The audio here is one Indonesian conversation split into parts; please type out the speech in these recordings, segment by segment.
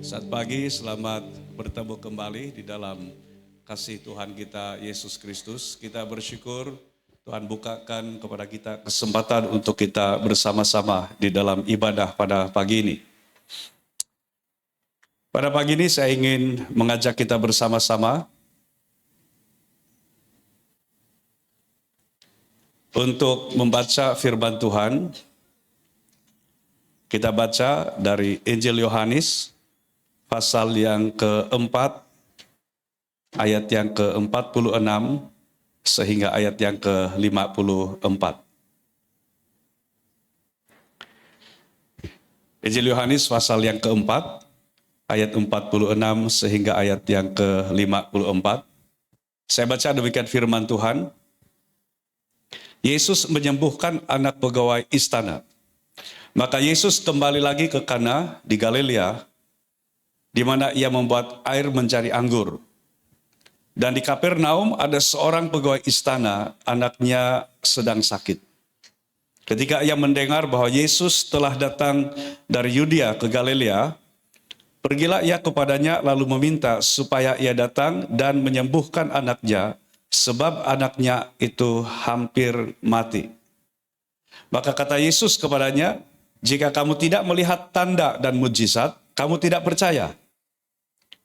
Selamat pagi, selamat bertemu kembali di dalam kasih Tuhan kita Yesus Kristus. Kita bersyukur Tuhan bukakan kepada kita kesempatan untuk kita bersama-sama di dalam ibadah pada pagi ini. Pada pagi ini saya ingin mengajak kita bersama-sama untuk membaca firman Tuhan. Kita baca dari Injil Yohanes, pasal yang keempat, ayat yang ke-46, sehingga ayat yang ke-54. Injil Yohanes pasal yang keempat, ayat 46 sehingga ayat yang ke-54. Saya baca demikian firman Tuhan. Yesus menyembuhkan anak pegawai istana. Maka Yesus kembali lagi ke Kana di Galilea, di mana ia membuat air menjadi anggur. Dan di Kapernaum ada seorang pegawai istana, anaknya sedang sakit. Ketika ia mendengar bahwa Yesus telah datang dari Yudea ke Galilea, pergilah ia kepadanya lalu meminta supaya ia datang dan menyembuhkan anaknya, sebab anaknya itu hampir mati. Maka kata Yesus kepadanya, jika kamu tidak melihat tanda dan mujizat, kamu tidak percaya.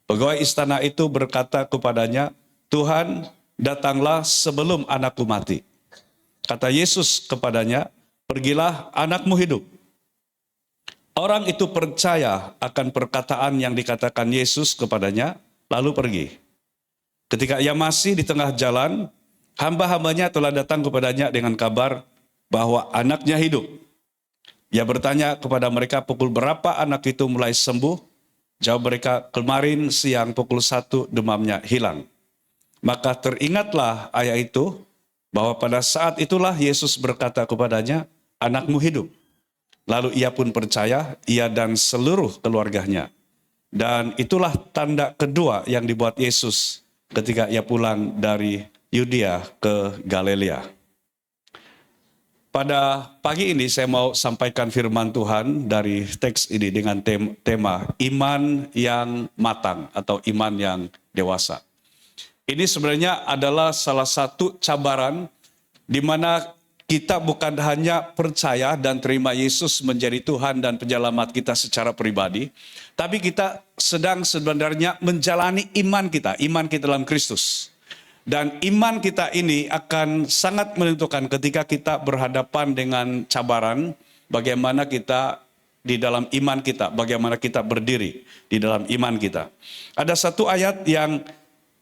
Pegawai istana itu berkata kepadanya, Tuhan, datanglah sebelum anakku mati. Kata Yesus kepadanya, pergilah, anakmu hidup. Orang itu percaya akan perkataan yang dikatakan Yesus kepadanya, lalu pergi. Ketika ia masih di tengah jalan, hamba-hambanya telah datang kepadanya dengan kabar bahwa anaknya hidup. Ia bertanya kepada mereka pukul berapa anak itu mulai sembuh. Jawab mereka, kemarin siang pukul 1 demamnya hilang. Maka teringatlah ayah itu bahwa pada saat itulah Yesus berkata kepadanya, anakmu hidup. Lalu ia pun percaya, ia dan seluruh keluarganya. Dan itulah tanda kedua yang dibuat Yesus ketika ia pulang dari Yudea ke Galilea. Pada pagi ini saya mau sampaikan firman Tuhan dari teks ini dengan tema iman yang matang atau iman yang dewasa. Ini sebenarnya adalah salah satu cabaran di mana kita bukan hanya percaya dan terima Yesus menjadi Tuhan dan penyelamat kita secara pribadi, tapi kita sedang sebenarnya menjalani iman kita dalam Kristus. Dan iman kita ini akan sangat menentukan ketika kita berhadapan dengan cabaran, bagaimana kita di dalam iman kita, bagaimana kita berdiri di dalam iman kita. Ada satu ayat yang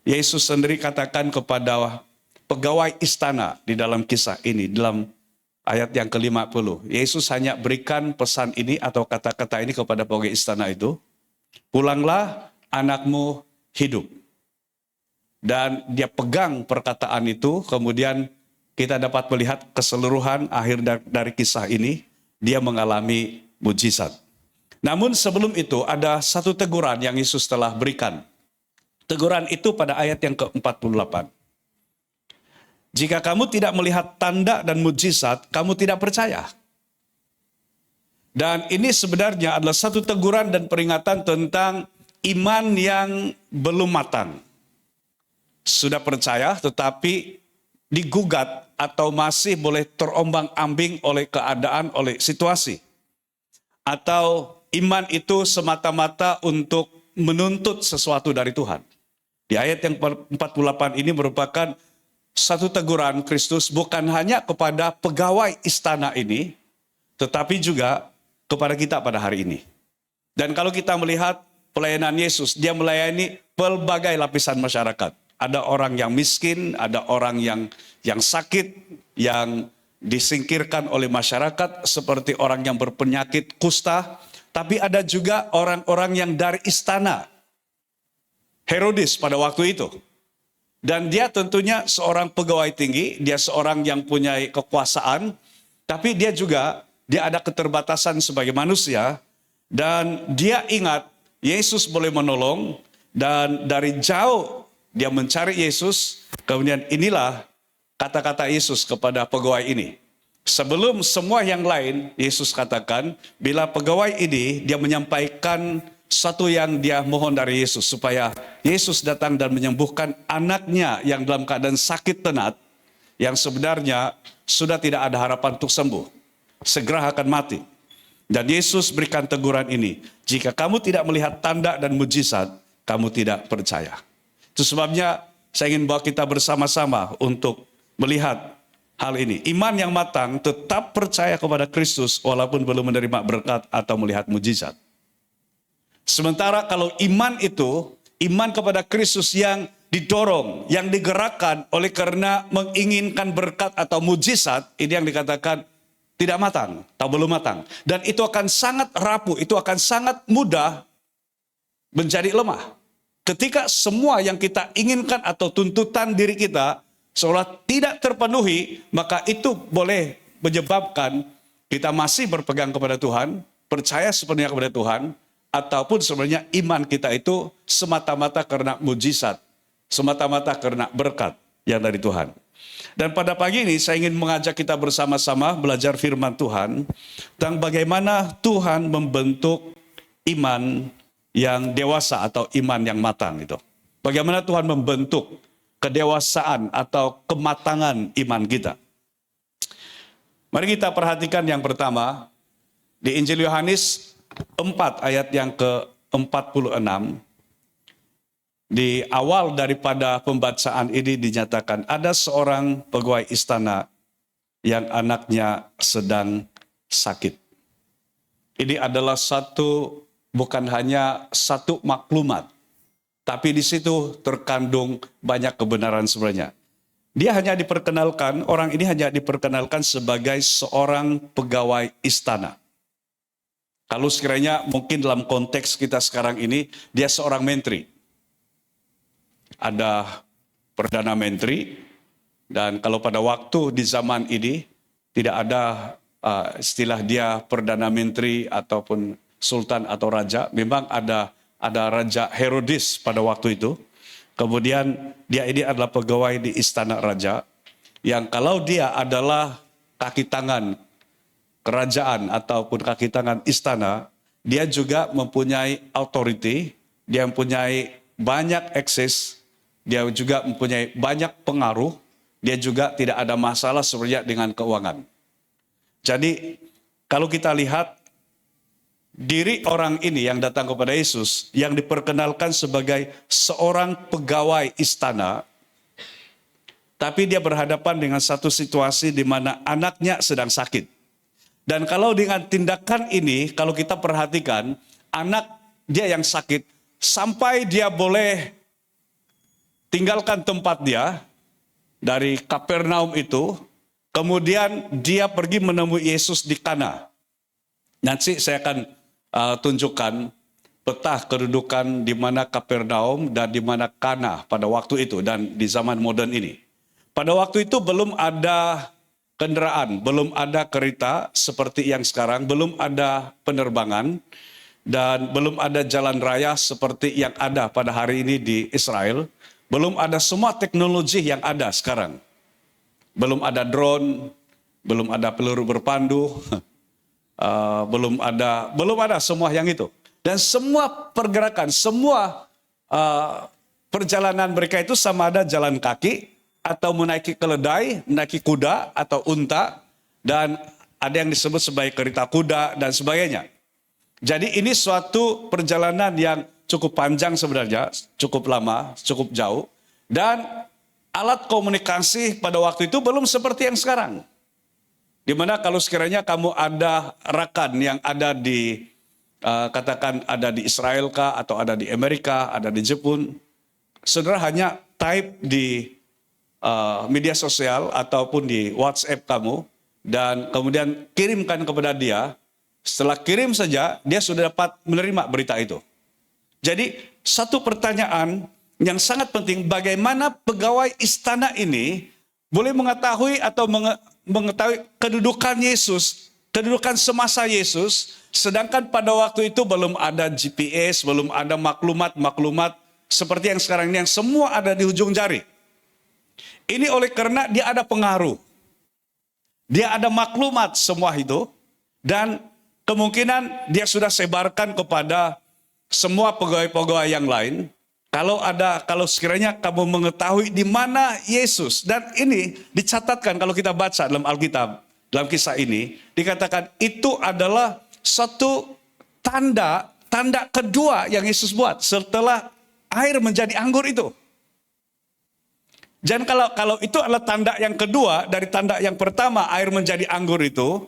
Yesus sendiri katakan kepada pegawai istana di dalam kisah ini, dalam ayat yang ke-50. Yesus hanya berikan pesan ini atau kata-kata ini kepada pegawai istana itu, pulanglah, anakmu hidup. Dan dia pegang perkataan itu, kemudian kita dapat melihat keseluruhan akhir dari kisah ini, dia mengalami mujizat. Namun sebelum itu ada satu teguran yang Yesus telah berikan. Teguran itu pada ayat yang ke-48. Jika kamu tidak melihat tanda dan mujizat, kamu tidak percaya. Dan ini sebenarnya adalah satu teguran dan peringatan tentang iman yang belum matang. Sudah percaya tetapi digugat atau masih boleh terombang-ambing oleh keadaan, oleh situasi. Atau iman itu semata-mata untuk menuntut sesuatu dari Tuhan. Di ayat yang 48 ini merupakan satu teguran Kristus bukan hanya kepada pegawai istana ini, tetapi juga kepada kita pada hari ini. Dan kalau kita melihat pelayanan Yesus, dia melayani pelbagai lapisan masyarakat. Ada orang yang miskin, ada orang yang sakit, yang disingkirkan oleh masyarakat seperti orang yang berpenyakit kusta. Tapi ada juga orang-orang yang dari istana Herodes pada waktu itu. Dan dia tentunya seorang pegawai tinggi, dia seorang yang punya kekuasaan. Tapi dia ada keterbatasan sebagai manusia. Dan dia ingat Yesus boleh menolong dan dari jauh dia mencari Yesus, kemudian inilah kata-kata Yesus kepada pegawai ini. Sebelum semua yang lain, Yesus katakan, bila pegawai ini dia menyampaikan Satu yang dia mohon dari Yesus, supaya Yesus datang dan menyembuhkan anaknya yang dalam keadaan sakit tenat, yang sebenarnya sudah tidak ada harapan untuk sembuh, segera akan mati. Dan Yesus berikan teguran ini, jika kamu tidak melihat tanda dan mujizat, kamu tidak percaya. Itu sebabnya saya ingin bawa kita bersama-sama untuk melihat hal ini. Iman yang matang tetap percaya kepada Kristus walaupun belum menerima berkat atau melihat mujizat. Sementara kalau iman itu, iman kepada Kristus yang didorong, yang digerakkan oleh karena menginginkan berkat atau mujizat, ini yang dikatakan tidak matang atau belum matang. Dan itu akan sangat rapuh, itu akan sangat mudah menjadi lemah. Ketika semua yang kita inginkan atau tuntutan diri kita seolah tidak terpenuhi, maka itu boleh menyebabkan kita masih berpegang kepada Tuhan, percaya sepenuhnya kepada Tuhan, ataupun sebenarnya iman kita itu semata-mata karena mujizat, semata-mata karena berkat yang dari Tuhan. Dan pada pagi ini saya ingin mengajak kita bersama-sama belajar firman Tuhan tentang bagaimana Tuhan membentuk iman yang dewasa atau iman yang matang itu. Bagaimana Tuhan membentuk kedewasaan atau kematangan iman kita. Mari kita perhatikan yang pertama di Injil Yohanes 4 ayat yang ke-46. Di awal daripada pembacaan ini dinyatakan ada seorang pegawai istana yang anaknya sedang sakit. Ini adalah bukan hanya satu maklumat, tapi di situ terkandung banyak kebenaran sebenarnya. Orang ini hanya diperkenalkan sebagai seorang pegawai istana. Kalau sekiranya mungkin dalam konteks kita sekarang ini, dia seorang menteri. Ada Perdana Menteri, dan kalau pada waktu di zaman ini tidak ada istilah dia Perdana Menteri ataupun Sultan atau Raja. Memang ada Raja Herodes pada waktu itu. Kemudian dia ini adalah pegawai di Istana Raja, yang kalau dia adalah kaki tangan kerajaan ataupun kaki tangan istana, dia juga mempunyai authority, dia mempunyai banyak akses, dia juga mempunyai banyak pengaruh, dia juga tidak ada masalah sebenarnya dengan keuangan. Jadi kalau kita lihat diri orang ini yang datang kepada Yesus, yang diperkenalkan sebagai seorang pegawai istana, tapi dia berhadapan dengan satu situasi di mana anaknya sedang sakit. Dan kalau dengan tindakan ini, kalau kita perhatikan, anak dia yang sakit, sampai dia boleh tinggalkan tempat dia dari Kapernaum itu, kemudian dia pergi menemui Yesus di Kana. Nanti saya akan tunjukkan peta kedudukan di mana Kapernaum dan di mana Kana pada waktu itu dan di zaman modern ini. Pada waktu itu belum ada kendaraan, belum ada kereta seperti yang sekarang, belum ada penerbangan, dan belum ada jalan raya seperti yang ada pada hari ini di Israel. Belum ada semua teknologi yang ada sekarang. Belum ada drone, belum ada peluru berpandu, belum ada semua yang itu. Dan semua pergerakan, semua perjalanan mereka itu sama ada jalan kaki, atau menaiki keledai, menaiki kuda atau unta, dan ada yang disebut sebagai kereta kuda dan sebagainya. Jadi ini suatu perjalanan yang cukup panjang sebenarnya, cukup lama, cukup jauh. Dan alat komunikasi pada waktu itu belum seperti yang sekarang. Dimana kalau sekiranya kamu ada rakan yang ada di, katakan ada di Israel kah, atau ada di Amerika, ada di Jepun, saudara hanya type di media sosial ataupun di WhatsApp kamu, dan kemudian kirimkan kepada dia. Setelah kirim saja, dia sudah dapat menerima berita itu. Jadi satu pertanyaan yang sangat penting, bagaimana pegawai istana ini boleh mengetahui atau mengetahui kedudukan Yesus, kedudukan semasa Yesus, sedangkan pada waktu itu belum ada GPS, belum ada maklumat-maklumat seperti yang sekarang ini, yang semua ada di ujung jari. Ini oleh karena dia ada pengaruh, dia ada maklumat semua itu, dan kemungkinan dia sudah sebarkan kepada semua pegawai-pegawai yang lain, kalau sekiranya kamu mengetahui di mana Yesus, dan ini dicatatkan kalau kita baca dalam Alkitab, dalam kisah ini, dikatakan itu adalah satu tanda kedua yang Yesus buat setelah air menjadi anggur itu. Dan kalau itu adalah tanda yang kedua dari tanda yang pertama air menjadi anggur itu,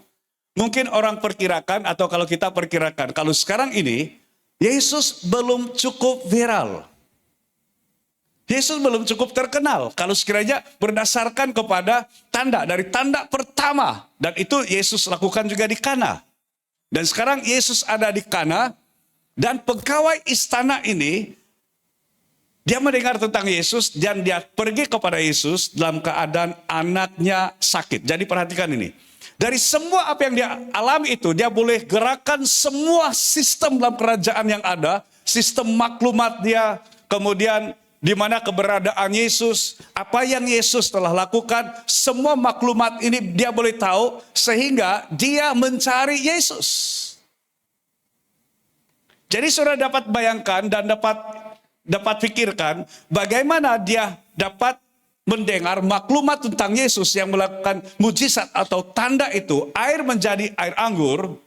mungkin orang perkirakan atau kalau kita perkirakan, kalau sekarang ini Yesus belum cukup viral. Yesus belum cukup terkenal kalau sekiranya berdasarkan kepada dari tanda pertama, dan itu Yesus lakukan juga di Kana. Dan sekarang Yesus ada di Kana, dan pegawai istana ini dia mendengar tentang Yesus dan dia pergi kepada Yesus dalam keadaan anaknya sakit. Jadi perhatikan ini. Dari semua apa yang dia alami itu, dia boleh gerakan semua sistem dalam kerajaan yang ada, sistem maklumat dia, kemudian di mana keberadaan Yesus, apa yang Yesus telah lakukan, semua maklumat ini dia boleh tahu, sehingga dia mencari Yesus. Jadi saudara dapat bayangkan dan dapat pikirkan bagaimana dia dapat mendengar maklumat tentang Yesus yang melakukan mujizat atau tanda itu, air menjadi air anggur.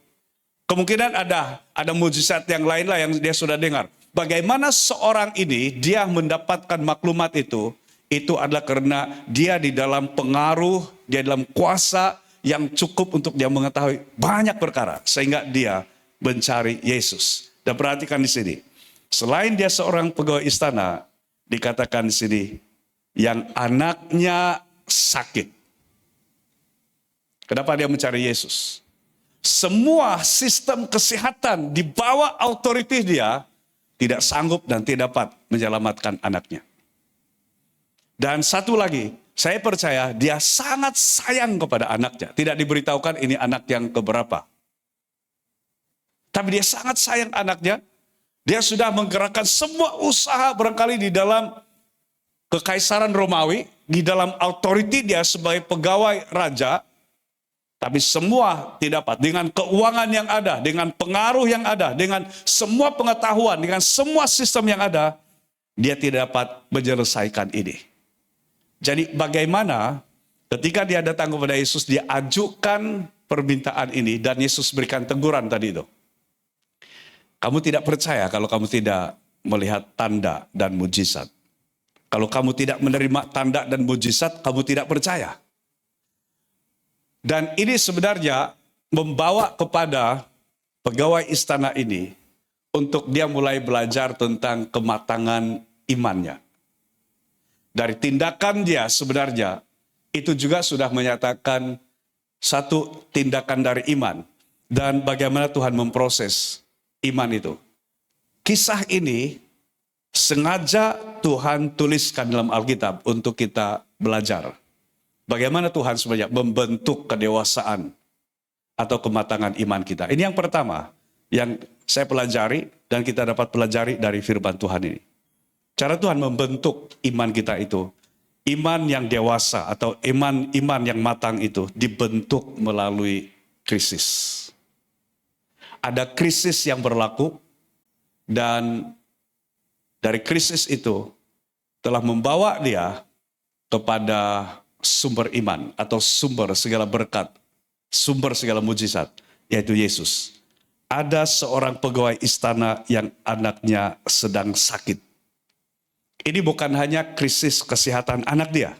Kemungkinan ada mujizat yang lain lah yang dia sudah dengar. Bagaimana seorang ini dia mendapatkan maklumat itu adalah karena dia di dalam pengaruh, dia dalam kuasa yang cukup untuk dia mengetahui banyak perkara sehingga dia mencari Yesus. Dan perhatikan di sini, selain dia seorang pegawai istana, dikatakan di sini yang anaknya sakit. Kenapa dia mencari Yesus? Semua sistem kesehatan di bawah otoritas dia tidak sanggup dan tidak dapat menyelamatkan anaknya. Dan satu lagi, saya percaya dia sangat sayang kepada anaknya. Tidak diberitahukan ini anak yang keberapa. Tapi dia sangat sayang anaknya. Dia sudah menggerakkan semua usaha barangkali di dalam kekaisaran Romawi, di dalam otoritas dia sebagai pegawai raja. Tapi semua tidak dapat, dengan keuangan yang ada, dengan pengaruh yang ada, dengan semua pengetahuan, dengan semua sistem yang ada, dia tidak dapat menyelesaikan ini. Jadi bagaimana ketika dia datang kepada Yesus, dia ajukan permintaan ini, dan Yesus berikan teguran tadi itu. Kamu tidak percaya kalau kamu tidak melihat tanda dan mujizat. Kalau kamu tidak menerima tanda dan mujizat, kamu tidak percaya. Dan ini sebenarnya membawa kepada pegawai istana ini untuk dia mulai belajar tentang kematangan imannya. Dari tindakan dia sebenarnya itu juga sudah menyatakan satu tindakan dari iman. Dan bagaimana Tuhan memproses iman itu. Kisah ini sengaja Tuhan tuliskan dalam Alkitab untuk kita belajar. Bagaimana Tuhan sebenarnya membentuk kedewasaan atau kematangan iman kita. Ini yang pertama yang saya pelajari dan kita dapat pelajari dari firman Tuhan ini. Cara Tuhan membentuk iman kita itu, iman yang dewasa atau iman yang matang itu dibentuk melalui krisis. Ada krisis yang berlaku dan dari krisis itu telah membawa dia kepada sumber iman atau sumber segala berkat, sumber segala mujizat, yaitu Yesus. Ada seorang pegawai istana yang anaknya sedang sakit. Ini bukan hanya krisis kesehatan anak dia.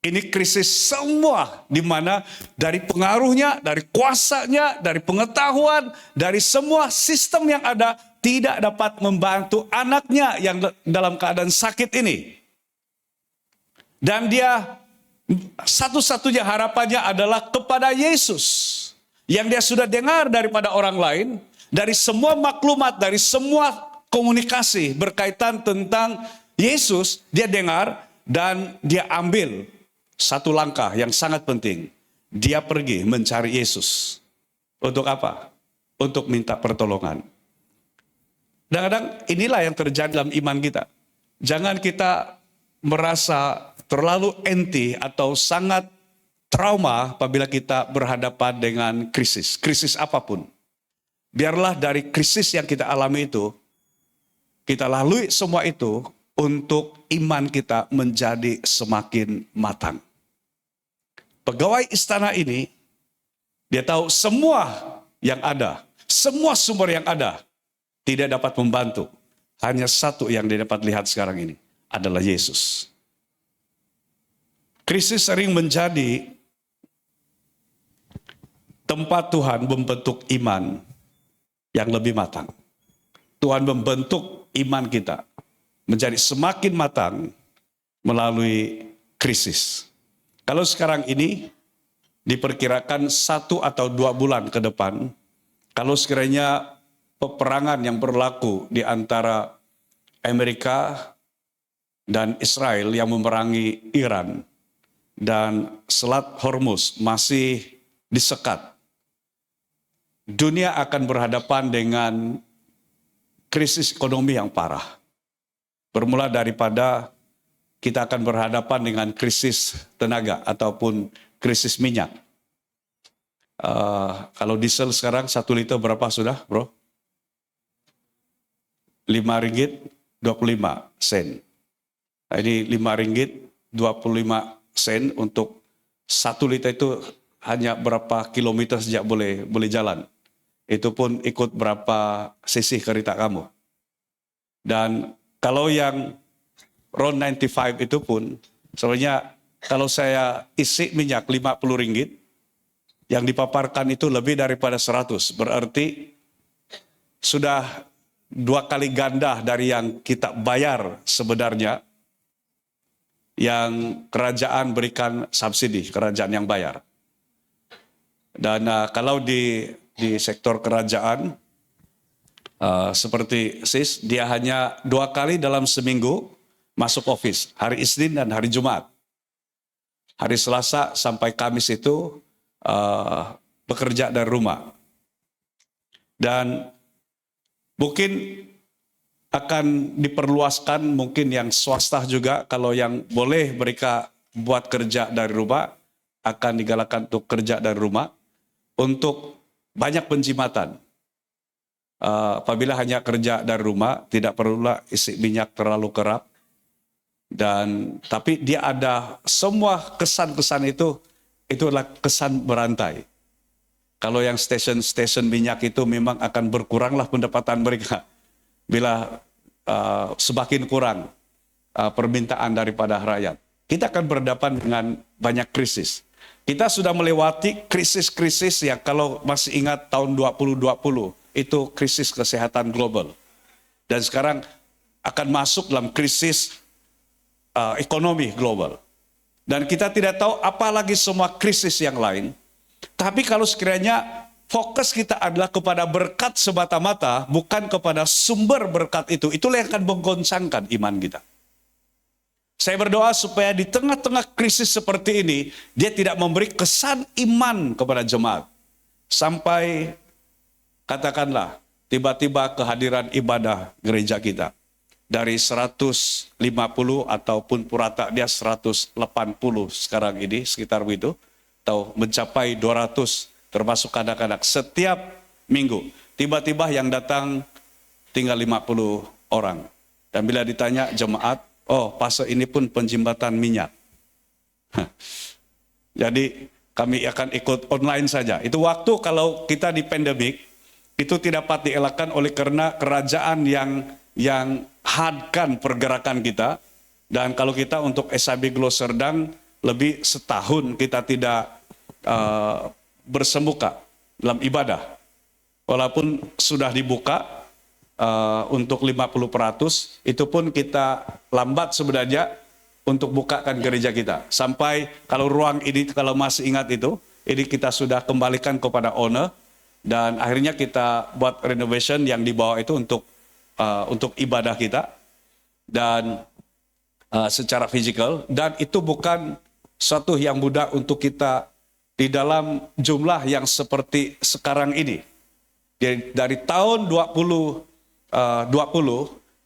Ini krisis semua, di mana dari pengaruhnya, dari kuasanya, dari pengetahuan, dari semua sistem yang ada, tidak dapat membantu anaknya yang dalam keadaan sakit ini. Dan dia satu-satunya harapannya adalah kepada Yesus. Yang dia sudah dengar daripada orang lain, dari semua maklumat, dari semua komunikasi berkaitan tentang Yesus, dia dengar dan dia ambil satu langkah yang sangat penting. Dia pergi mencari Yesus. Untuk apa? Untuk minta pertolongan. Kadang-kadang inilah yang terjadi dalam iman kita. Jangan kita merasa terlalu anti atau sangat trauma apabila kita berhadapan dengan krisis apapun. Biarlah dari krisis yang kita alami itu, Kita lalui semua itu untuk iman kita menjadi semakin matang. Pegawai istana ini, dia tahu semua yang ada, semua sumber yang ada, tidak dapat membantu. Hanya satu yang dia dapat lihat sekarang ini, adalah Yesus. Krisis sering menjadi tempat Tuhan membentuk iman yang lebih matang. Tuhan membentuk iman kita menjadi semakin matang melalui krisis. Kalau sekarang ini diperkirakan 1 atau 2 bulan ke depan, kalau sekiranya peperangan yang berlaku di antara Amerika dan Israel yang memerangi Iran dan Selat Hormuz masih disekat, dunia akan berhadapan dengan krisis ekonomi yang parah. Bermula daripada kita akan berhadapan dengan krisis tenaga ataupun krisis minyak. Kalau diesel sekarang 1 liter berapa sudah, bro? 5 ringgit 25 sen. Nah, ini 5 ringgit 25 sen untuk 1 liter itu hanya berapa kilometer sejak boleh jalan. Itu pun ikut berapa sisi kereta kamu. Dan kalau yang RON 95 itu pun, sebenarnya kalau saya isi minyak 50 ringgit, yang dipaparkan itu lebih daripada 100. Berarti sudah 2 kali ganda dari yang kita bayar sebenarnya, yang kerajaan berikan subsidi, kerajaan yang bayar. Dan kalau di sektor kerajaan, seperti SIS, dia hanya 2 kali dalam seminggu masuk office, hari Isnin dan hari Jumat. Hari Selasa sampai Kamis itu bekerja dari rumah. Dan mungkin akan diperluaskan, mungkin yang swasta juga, kalau yang boleh mereka buat kerja dari rumah, akan digalakkan untuk kerja dari rumah, untuk banyak penjimatan. Apabila hanya kerja dari rumah, tidak perlulah isi minyak terlalu kerap. Tapi dia ada semua kesan-kesan itu adalah kesan berantai. Kalau yang stasiun minyak itu memang akan berkuranglah pendapatan mereka bila semakin kurang permintaan daripada rakyat. Kita akan berhadapan dengan banyak krisis. Kita sudah melewati krisis-krisis yang kalau masih ingat tahun 2020 itu krisis kesehatan global. Dan sekarang akan masuk dalam krisis ekonomi global. Dan kita tidak tahu apa lagi semua krisis yang lain. Tapi kalau sekiranya fokus kita adalah kepada berkat semata-mata, bukan kepada sumber berkat itu, itulah yang akan menggoncangkan iman kita. Saya berdoa supaya di tengah-tengah krisis seperti ini, dia tidak memberi kesan iman kepada jemaat. Sampai katakanlah tiba-tiba kehadiran ibadah gereja kita. Dari 150 ataupun purata dia 180 sekarang ini, sekitar begitu. Atau mencapai 200 termasuk anak-anak setiap minggu. Tiba-tiba yang datang tinggal 50 orang. Dan bila ditanya jemaat, oh fase ini pun penjimatan minyak. Jadi kami akan ikut online saja. Itu waktu kalau kita di pandemik, itu tidak dapat dielakkan oleh karena kerajaan yang hadkan pergerakan kita. Dan kalau kita untuk SAB Glo Serdang, lebih setahun kita tidak bersemuka dalam ibadah. Walaupun sudah dibuka untuk 50%, itu pun kita lambat sebenarnya untuk bukakan gereja kita. Sampai kalau ruang ini, kalau masih ingat itu, ini kita sudah kembalikan kepada owner, dan akhirnya kita buat renovation yang di bawah itu untuk ibadah kita, dan secara fisikal, dan itu bukan suatu yang mudah untuk kita di dalam jumlah yang seperti sekarang ini. Dari tahun 2020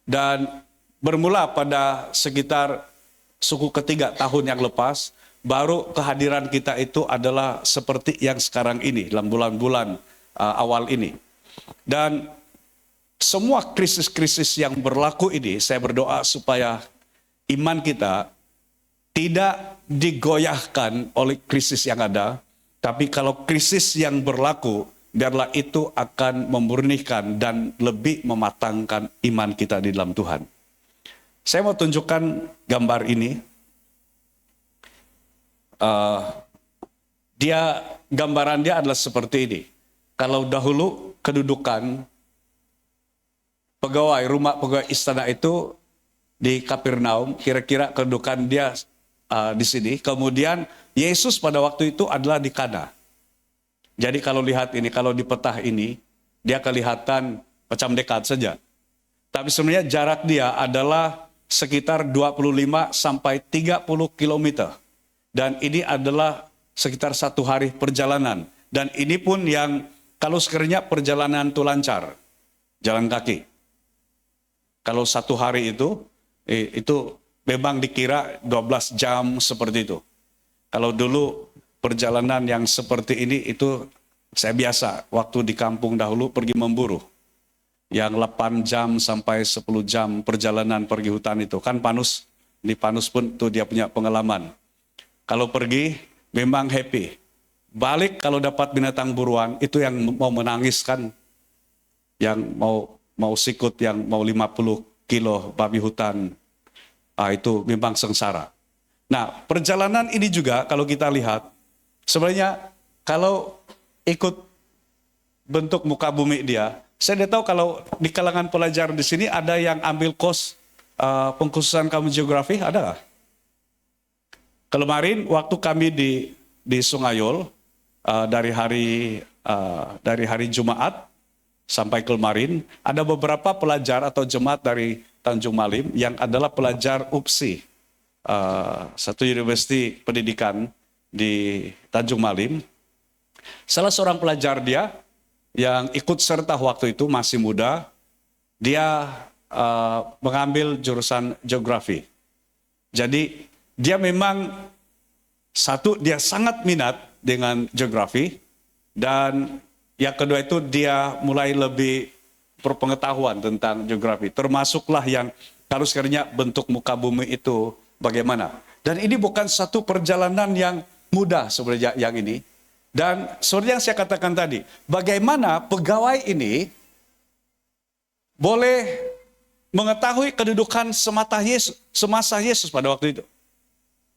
dan bermula pada sekitar suku ketiga tahun yang lepas, baru kehadiran kita itu adalah seperti yang sekarang ini, dalam bulan-bulan awal ini. Dan semua krisis-krisis yang berlaku ini, saya berdoa supaya iman kita tidak digoyahkan oleh krisis yang ada, tapi kalau krisis yang berlaku, biarlah itu akan memurnikan dan lebih mematangkan iman kita di dalam Tuhan. Saya mau tunjukkan gambar ini. Gambaran dia adalah seperti ini. Kalau dahulu kedudukan rumah pegawai istana itu di Kapernaum, kira-kira kedudukan dia di sini. Kemudian Yesus pada waktu itu adalah di Kana. Jadi kalau lihat ini, kalau di peta ini, dia kelihatan macam dekat saja. Tapi sebenarnya jarak dia adalah sekitar 25 sampai 30 km. Dan ini adalah sekitar 1 hari perjalanan. Dan ini pun yang kalau sekiranya perjalanan itu lancar, jalan kaki. Kalau 1 hari itu memang dikira 12 jam seperti itu. Kalau dulu perjalanan yang seperti ini itu saya biasa waktu di kampung dahulu pergi memburu. Yang 8 jam sampai 10 jam perjalanan pergi hutan itu. Kan Panus, di Panus pun tuh dia punya pengalaman. Kalau pergi memang happy. Balik kalau dapat binatang buruan itu yang mau menangis kan. Yang mau sikut yang mau 50 kilo babi hutan. Itu memang sengsara. Nah, perjalanan ini juga kalau kita lihat, sebenarnya kalau ikut bentuk muka bumi dia, saya tidak tahu kalau di kalangan pelajar di sini ada yang ambil kos pengkhususan kamu geografi, ada nggak? Kemarin waktu kami di Sungayul dari hari Jumat sampai kemarin ada beberapa pelajar atau jemaat dari Tanjung Malim yang adalah pelajar UPSI, satu universitas pendidikan di Tanjung Malim. Salah seorang pelajar dia yang ikut serta waktu itu masih muda, dia mengambil jurusan geografi. Jadi dia memang dia sangat minat dengan geografi, dan yang kedua itu dia mulai lebih berpengetahuan tentang geografi. Termasuklah yang kalau sekiranya bentuk muka bumi itu bagaimana. Dan ini bukan satu perjalanan yang mudah sebenarnya yang ini. Dan seperti yang saya katakan tadi, bagaimana pegawai ini boleh mengetahui kedudukan semasa Yesus pada waktu itu.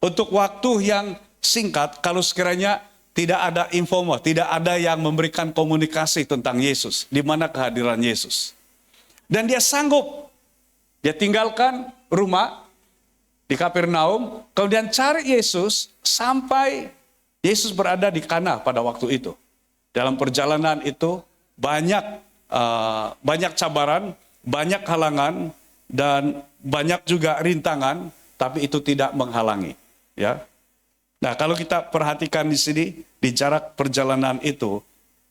Untuk waktu yang singkat, kalau sekiranya tidak ada informa, tidak ada yang memberikan komunikasi tentang Yesus, di mana kehadiran Yesus. Dan dia sanggup, dia tinggalkan rumah di Kapernaum, kemudian cari Yesus sampai Yesus berada di Kana pada waktu itu. Dalam perjalanan itu banyak cabaran, banyak halangan, dan banyak juga rintangan, tapi itu tidak menghalangi. Ya. Nah, kalau kita perhatikan di sini, di jarak perjalanan itu,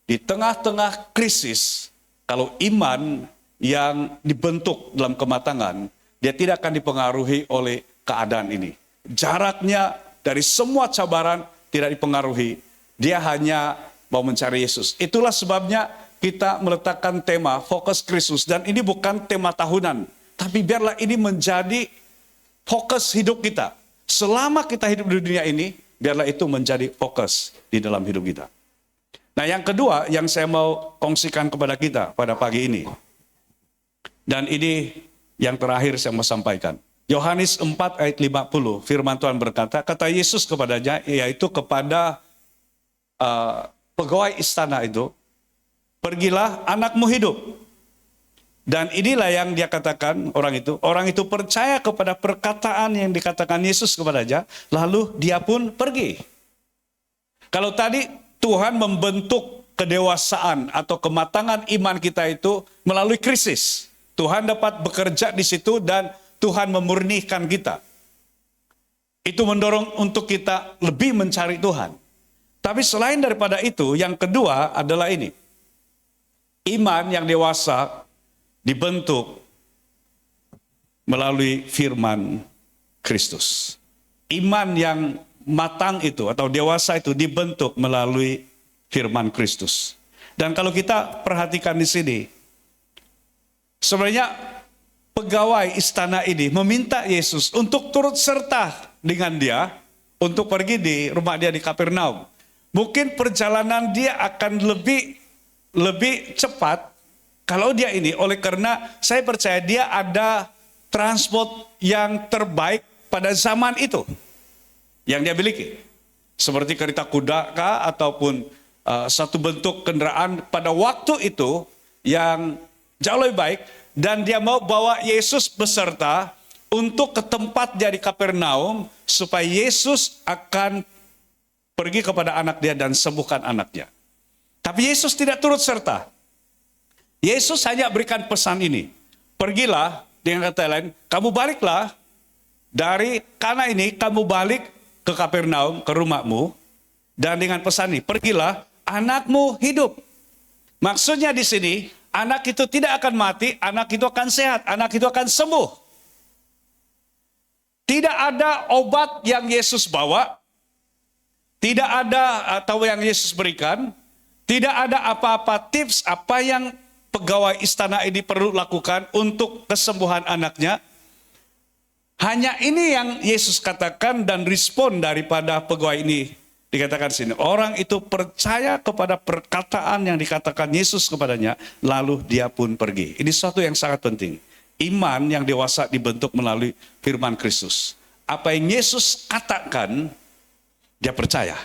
di tengah-tengah krisis, kalau iman yang dibentuk dalam kematangan, dia tidak akan dipengaruhi oleh keadaan ini. Jaraknya dari semua cabaran tidak dipengaruhi. Dia hanya mau mencari Yesus. Itulah sebabnya kita meletakkan tema Fokus Kristus. Dan ini bukan tema tahunan, tapi biarlah ini menjadi fokus hidup kita. Selama kita hidup di dunia ini, biarlah itu menjadi fokus di dalam hidup kita. Nah, yang kedua yang saya mau kongsikan kepada kita pada pagi ini. Dan ini yang terakhir saya mau sampaikan. Yohanes 4 ayat 50, firman Tuhan berkata, kata Yesus kepadanya, yaitu kepada pegawai istana itu, pergilah, anakmu hidup. Dan inilah yang dia katakan orang itu percaya kepada perkataan yang dikatakan Yesus kepadanya, lalu dia pun pergi. Kalau tadi Tuhan membentuk kedewasaan atau kematangan iman kita itu melalui krisis. Tuhan dapat bekerja di situ dan Tuhan memurnikan kita. Itu mendorong untuk kita lebih mencari Tuhan. Tapi selain daripada itu, yang kedua adalah ini. Iman yang dewasa dibentuk melalui firman Kristus. Iman yang matang itu atau dewasa itu dibentuk melalui firman Kristus. Dan kalau kita perhatikan di sini, Sebenarnya pegawai istana ini meminta Yesus untuk turut serta dengan dia untuk pergi di rumah dia di Kapernaum. Mungkin perjalanan dia akan lebih cepat kalau dia ini, oleh karena saya percaya dia ada transport yang terbaik pada zaman itu yang dia miliki. Seperti kereta kuda kah, ataupun satu bentuk kendaraan pada waktu itu yang jauh lebih baik. Dan dia mau bawa Yesus beserta untuk ke tempat dia di Kapernaum supaya Yesus akan pergi kepada anak dia dan sembuhkan anaknya. Tapi Yesus tidak turut serta. Yesus hanya berikan pesan ini. Pergilah, dengan kata lain, kamu baliklah dari Kana ini, kamu balik ke Kapernaum, ke rumahmu. Dan dengan pesan ini, pergilah, anakmu hidup. Maksudnya di sini, anak itu tidak akan mati, anak itu akan sehat, anak itu akan sembuh. Tidak ada obat yang Yesus bawa, tidak ada atau yang Yesus berikan, tidak ada apa-apa tips apa yang pegawai istana ini perlu lakukan untuk kesembuhan anaknya. Hanya ini yang Yesus katakan dan respon daripada pegawai ini. Dikatakan sini, orang itu percaya kepada perkataan yang dikatakan Yesus kepadanya, lalu dia pun pergi. Ini sesuatu yang sangat penting. Iman yang dewasa dibentuk melalui firman Kristus. Apa yang Yesus katakan, dia percaya.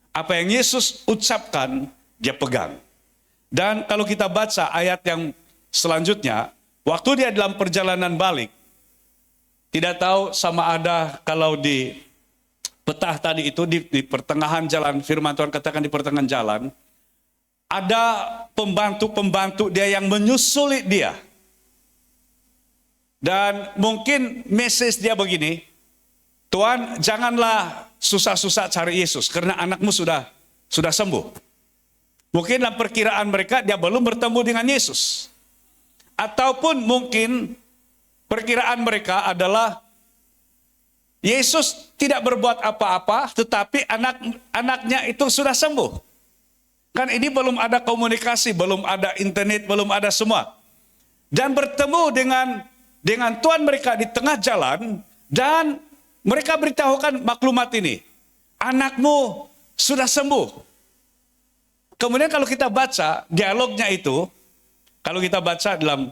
Apa yang Yesus ucapkan, dia pegang. Dan kalau kita baca ayat yang selanjutnya, waktu dia dalam perjalanan balik, tidak tahu sama ada kalau di petah tadi itu di pertengahan jalan, firman Tuhan katakan di pertengahan jalan, ada pembantu-pembantu dia yang menyusuli dia. Dan mungkin message dia begini, Tuhan janganlah susah-susah cari Yesus, karena anakmu sudah sembuh. Mungkin dalam perkiraan mereka dia belum bertemu dengan Yesus. Ataupun mungkin perkiraan mereka adalah Yesus tidak berbuat apa-apa, tetapi anaknya itu sudah sembuh. Kan ini belum ada komunikasi, belum ada internet, belum ada semua. Dan bertemu dengan Tuhan mereka di tengah jalan, dan mereka beritahukan maklumat ini. Anakmu sudah sembuh. Kemudian kalau kita baca dialognya itu, kalau kita baca dalam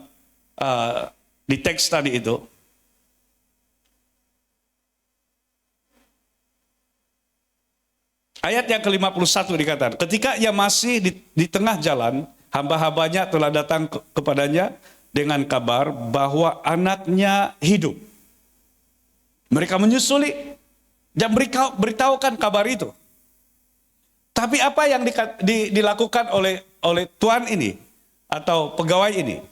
di teks tadi itu, ayat yang ke-51 dikatakan, ketika ia masih di tengah jalan, hamba-hambanya telah datang kepadanya dengan kabar bahwa anaknya hidup. Mereka menyusuli dan beritahukan kabar itu. Tapi apa yang dilakukan oleh tuan ini atau pegawai ini?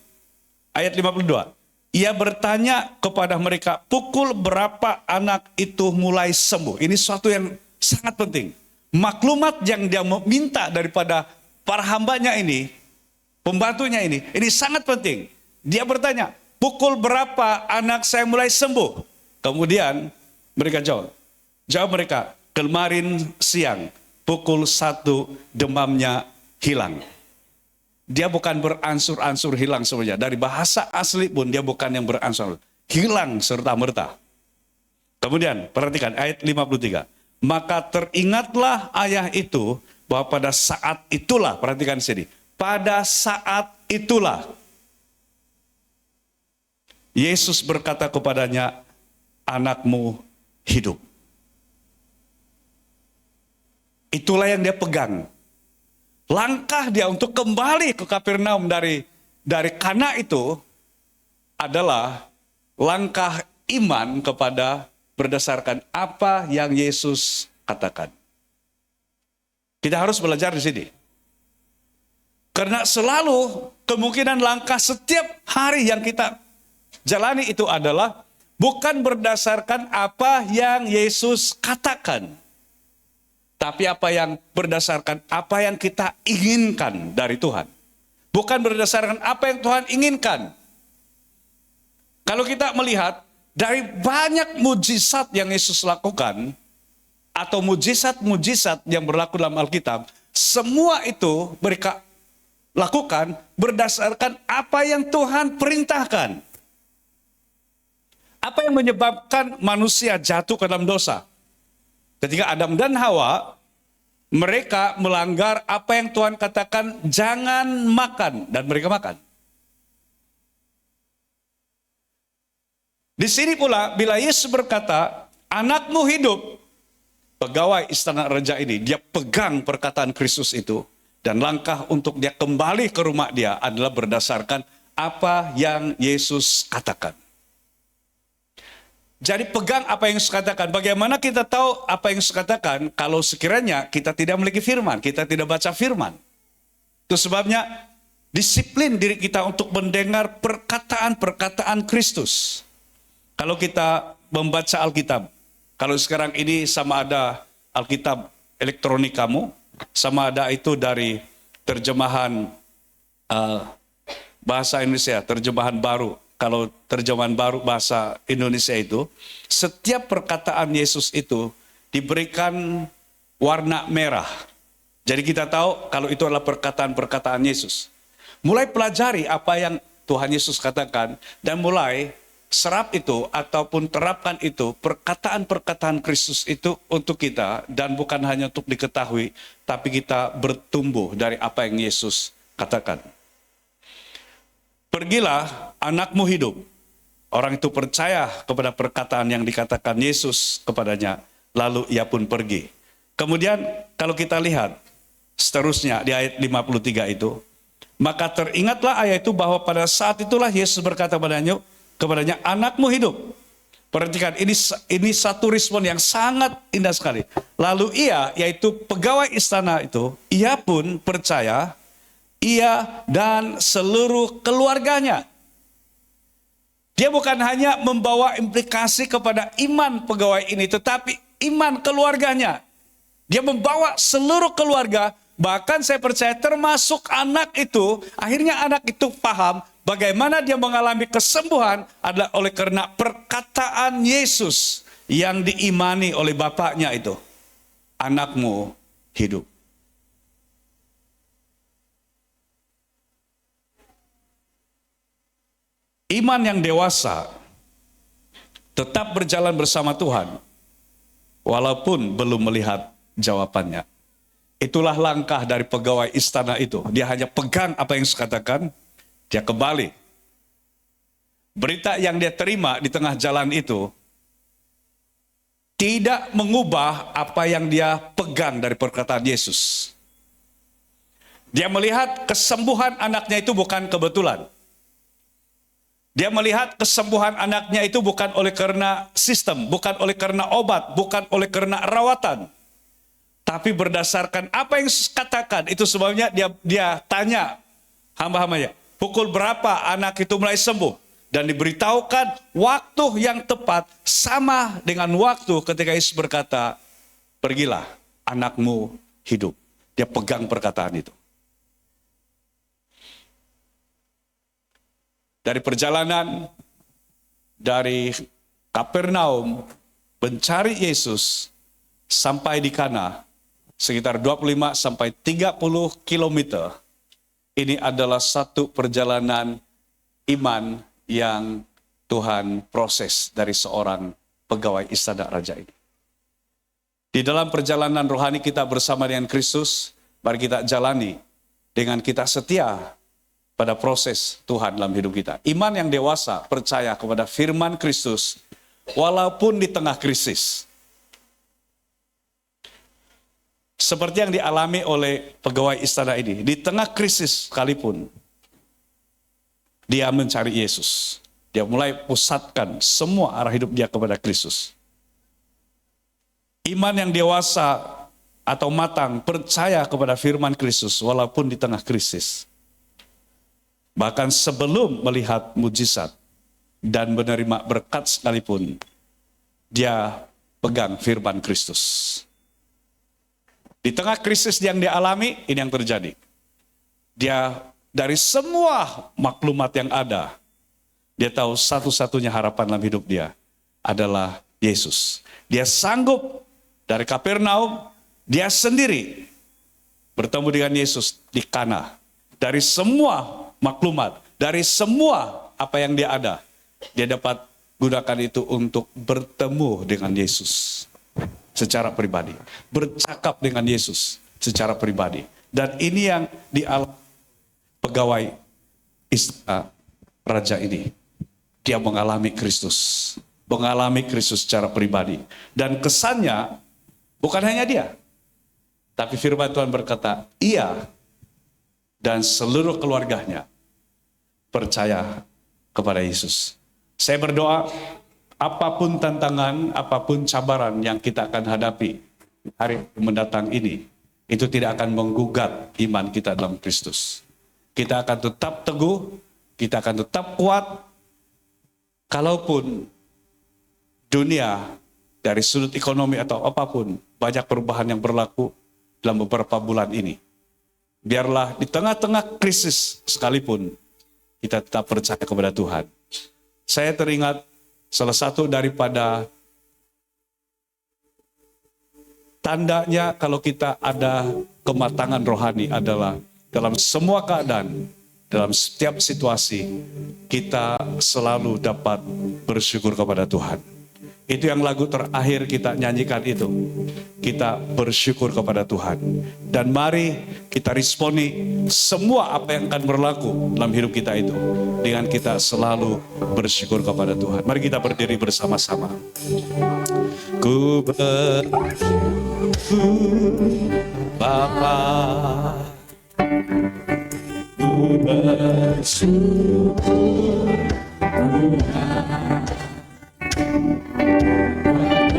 Ayat 52. Ia bertanya kepada mereka, pukul berapa anak itu mulai sembuh? Ini sesuatu yang sangat penting. Maklumat yang dia minta daripada para hambanya ini, pembantunya ini sangat penting. Dia bertanya, pukul berapa anak saya mulai sembuh? Kemudian mereka jawab mereka, kemarin siang pukul 1 demamnya hilang. Dia bukan beransur-ansur hilang sebenarnya. Dari bahasa asli pun dia bukan yang beransur. Hilang serta-merta. Kemudian perhatikan ayat 53. Maka teringatlah ayah itu bahwa pada saat itulah, perhatikan sini, pada saat itulah Yesus berkata kepadanya, anakmu hidup. Itulah yang dia pegang. Langkah dia untuk kembali ke Kapernaum dari Kana itu adalah langkah iman kepada berdasarkan apa yang Yesus katakan. Kita harus belajar di sini. Karena selalu kemungkinan langkah setiap hari yang kita jalani itu adalah bukan berdasarkan apa yang Yesus katakan. Tapi apa yang berdasarkan apa yang kita inginkan dari Tuhan. Bukan berdasarkan apa yang Tuhan inginkan. Kalau kita melihat dari banyak mujizat yang Yesus lakukan, atau mujizat-mujizat yang berlaku dalam Alkitab, semua itu mereka lakukan berdasarkan apa yang Tuhan perintahkan. Apa yang menyebabkan manusia jatuh ke dalam dosa? Ketika Adam dan Hawa, mereka melanggar apa yang Tuhan katakan jangan makan, dan mereka makan. Di sini pula bila Yesus berkata, anakmu hidup, pegawai istana raja ini, dia pegang perkataan Kristus itu, dan langkah untuk dia kembali ke rumah dia adalah berdasarkan apa yang Yesus katakan. Jadi pegang apa yang Yesus katakan. Bagaimana kita tahu apa yang Yesus katakan kalau sekiranya kita tidak memiliki firman, kita tidak baca firman. Itu sebabnya disiplin diri kita untuk mendengar perkataan-perkataan Kristus. Kalau kita membaca Alkitab, kalau sekarang ini sama ada Alkitab elektronik kamu, sama ada itu dari terjemahan bahasa Indonesia, terjemahan baru. Kalau terjemahan baru bahasa Indonesia itu, setiap perkataan Yesus itu diberikan warna merah. Jadi kita tahu kalau itu adalah perkataan-perkataan Yesus. Mulai pelajari apa yang Tuhan Yesus katakan dan mulai serap itu ataupun terapkan itu perkataan-perkataan Kristus itu untuk kita dan bukan hanya untuk diketahui, tapi kita bertumbuh dari apa yang Yesus katakan. Pergilah, anakmu hidup. Orang itu percaya kepada perkataan yang dikatakan Yesus kepadanya, lalu ia pun pergi. Kemudian kalau kita lihat seterusnya di ayat 53 itu, maka teringatlah ayat itu bahwa pada saat itulah Yesus berkata kepadanya, anakmu hidup. Perhatikan, ini satu respon yang sangat indah sekali. Lalu ia, yaitu pegawai istana itu, ia pun percaya, ia dan seluruh keluarganya. Dia bukan hanya membawa implikasi kepada iman pegawai ini, tetapi iman keluarganya. Dia membawa seluruh keluarga, bahkan saya percaya termasuk anak itu. Akhirnya anak itu paham bagaimana dia mengalami kesembuhan adalah oleh karena perkataan Yesus yang diimani oleh bapaknya itu. Anakmu hidup. Iman yang dewasa tetap berjalan bersama Tuhan walaupun belum melihat jawabannya. Itulah langkah dari pegawai istana itu. Dia hanya pegang apa yang saya katakan, dia kembali. Berita yang dia terima di tengah jalan itu tidak mengubah apa yang dia pegang dari perkataan Yesus. Dia melihat kesembuhan anaknya itu bukan kebetulan. Dia melihat kesembuhan anaknya itu bukan oleh karena sistem, bukan oleh karena obat, bukan oleh karena rawatan. Tapi berdasarkan apa yang Yesus katakan, itu sebabnya dia tanya hamba-hambanya, pukul berapa anak itu mulai sembuh? Dan diberitahukan waktu yang tepat sama dengan waktu ketika Yesus berkata, pergilah, anakmu hidup. Dia pegang perkataan itu. Dari perjalanan dari Kapernaum mencari Yesus sampai di Kana sekitar 25 sampai 30 kilometer. Ini adalah satu perjalanan iman yang Tuhan proses dari seorang pegawai istana raja ini. Di dalam perjalanan rohani kita bersama dengan Kristus, mari kita jalani dengan kita setia pada proses Tuhan dalam hidup kita. Iman yang dewasa percaya kepada firman Kristus walaupun di tengah krisis. Seperti yang dialami oleh pegawai istana ini. Di tengah krisis sekalipun, dia mencari Yesus. Dia mulai pusatkan semua arah hidup dia kepada Kristus. Iman yang dewasa atau matang percaya kepada firman Kristus walaupun di tengah krisis. Bahkan sebelum melihat mujizat dan menerima berkat sekalipun, dia pegang firman Kristus. Di tengah krisis yang dia alami, ini yang terjadi. Dia dari semua maklumat yang ada, dia tahu satu-satunya harapan dalam hidup dia adalah Yesus. Dia sanggup dari Kapernaum, dia sendiri bertemu dengan Yesus di Kana. Dari semua maklumat, dari semua apa yang dia ada, dia dapat gunakan itu untuk bertemu dengan Yesus secara pribadi, bercakap dengan Yesus secara pribadi. Dan ini yang dialami pegawai istana raja ini. Dia mengalami Kristus secara pribadi. Dan kesannya bukan hanya dia, tapi firman Tuhan berkata, ia dan seluruh keluarganya percaya kepada Yesus. Saya berdoa, apapun tantangan, apapun cabaran yang kita akan hadapi hari mendatang ini, itu tidak akan menggugat iman kita dalam Kristus. Kita akan tetap teguh, kita akan tetap kuat, kalaupun dunia dari sudut ekonomi atau apapun, banyak perubahan yang berlaku dalam beberapa bulan ini. Biarlah di tengah-tengah krisis sekalipun, kita tetap percaya kepada Tuhan. Saya teringat salah satu daripada tandanya kalau kita ada kematangan rohani adalah dalam semua keadaan, dalam setiap situasi, kita selalu dapat bersyukur kepada Tuhan. Itu yang lagu terakhir kita nyanyikan itu. Kita bersyukur kepada Tuhan. Dan mari kita responi semua apa yang akan berlaku dalam hidup kita itu, dengan kita selalu bersyukur kepada Tuhan. Mari kita berdiri bersama-sama. Ku bersyukur Bapa, ku bersyukur Tuhan,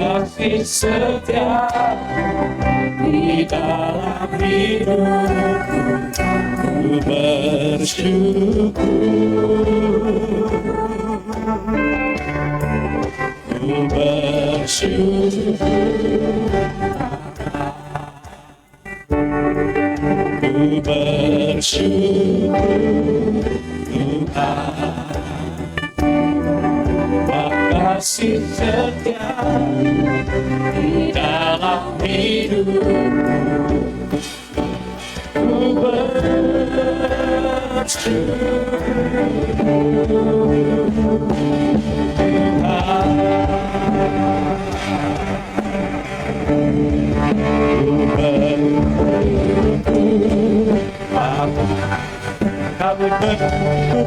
kasih setia di dalam hidupku. Ku bersyukur, ku bersyukur, ku bersyukur Tuhan, kasih setia di dalam hidupku. Ku bersyukur Tuhan, kami bersyukur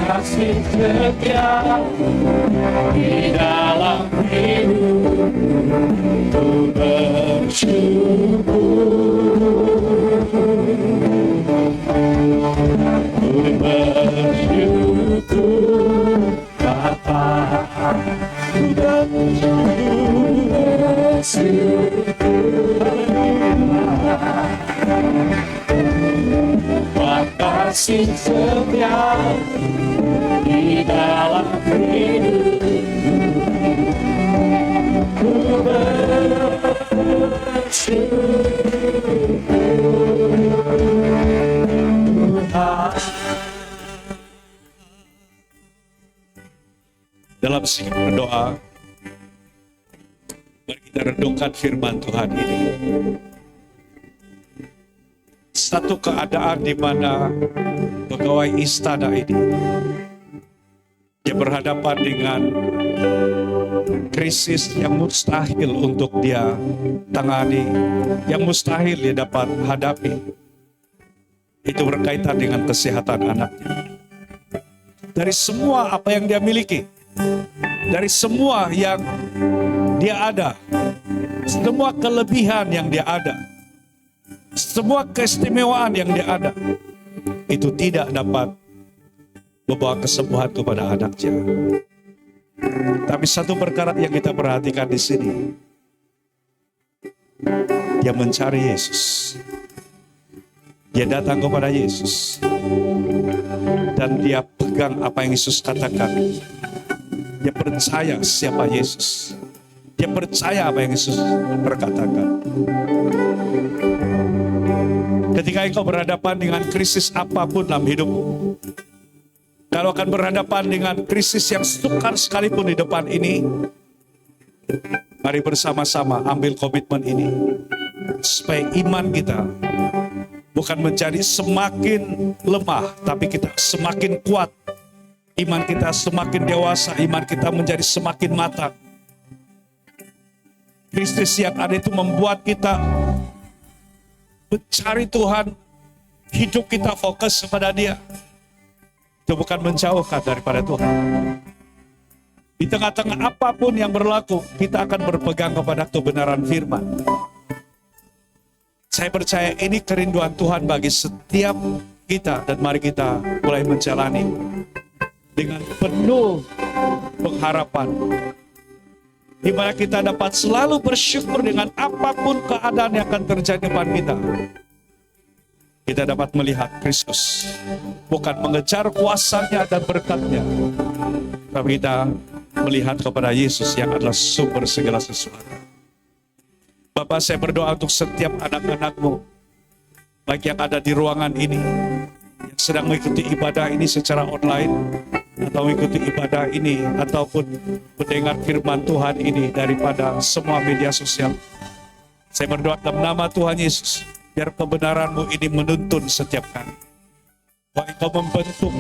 kasih setia di dalam hidupku. Bersyukur, bersyukur Bapa, dan kasih setia di dalam hidupku. Dalam sikap berdoa, mari kita renungkan firman Tuhan ini. Satu keadaan di mana pegawai istana ini, dia berhadapan dengan krisis yang mustahil untuk dia tangani, yang mustahil dia dapat hadapi. Itu berkaitan dengan kesehatan anaknya. Dari semua apa yang dia miliki, dari semua yang dia ada, semua kelebihan yang dia ada, semua keistimewaan yang dia ada, itu tidak dapat membawa kesembuhan kepada anaknya. Tapi satu perkara yang kita perhatikan di sini, dia mencari Yesus. Dia datang kepada Yesus dan dia pegang apa yang Yesus katakan. Dia percaya siapa Yesus. Dia percaya apa yang Yesus berkatakan. Ketika engkau berhadapan dengan krisis apapun dalam hidupmu, kalau akan berhadapan dengan krisis yang sukar sekalipun di depan ini, Mari bersama-sama ambil komitmen ini. Supaya iman kita bukan menjadi semakin lemah, tapi kita semakin kuat. Iman kita semakin dewasa, iman kita menjadi semakin matang. Kristus yang ada itu membuat kita mencari Tuhan, hidup kita fokus kepada Dia. Itu bukan menjauhkan daripada Tuhan. Di tengah-tengah apapun yang berlaku, kita akan berpegang kepada kebenaran firman. Saya percaya ini kerinduan Tuhan bagi setiap kita, dan mari kita mulai menjalani dengan penuh pengharapan, di mana kita dapat selalu bersyukur dengan apapun keadaan yang akan terjadi depan kita. Kita dapat melihat Kristus, bukan mengejar kuasanya dan berkatnya, tapi kita melihat kepada Yesus yang adalah sumber segala sesuatu. Bapak, saya berdoa untuk setiap anak-anak-Mu, baik yang ada di ruangan ini, yang sedang mengikuti ibadah ini secara online, atau mengikuti ibadah ini, ataupun mendengar firman Tuhan ini daripada semua media sosial. Saya berdoa dalam nama Tuhan Yesus, biar kebenaran-Mu ini menuntun setiap kami. Bahwa Engkau membentuk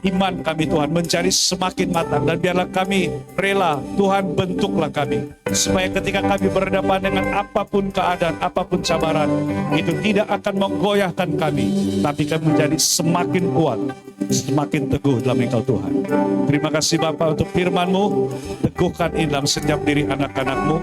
iman kami Tuhan menjadi semakin matang, dan biarlah kami rela Tuhan bentuklah kami, supaya ketika kami berhadapan dengan apapun keadaan, apapun cabaran, itu tidak akan menggoyahkan kami, tapi kami menjadi semakin kuat, semakin teguh dalam Engkau Tuhan. Terima kasih Bapa untuk firman-Mu, teguhkan ini dalam setiap diri anak-anak-Mu.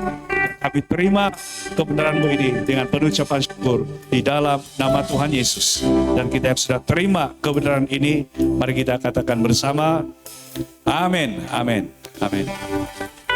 Kami terima kebenaran-Mu ini dengan penuh ucapan syukur di dalam nama Tuhan Yesus. Dan kita yang sudah terima kebenaran ini, mari kita katakan bersama, amin, amin, amin.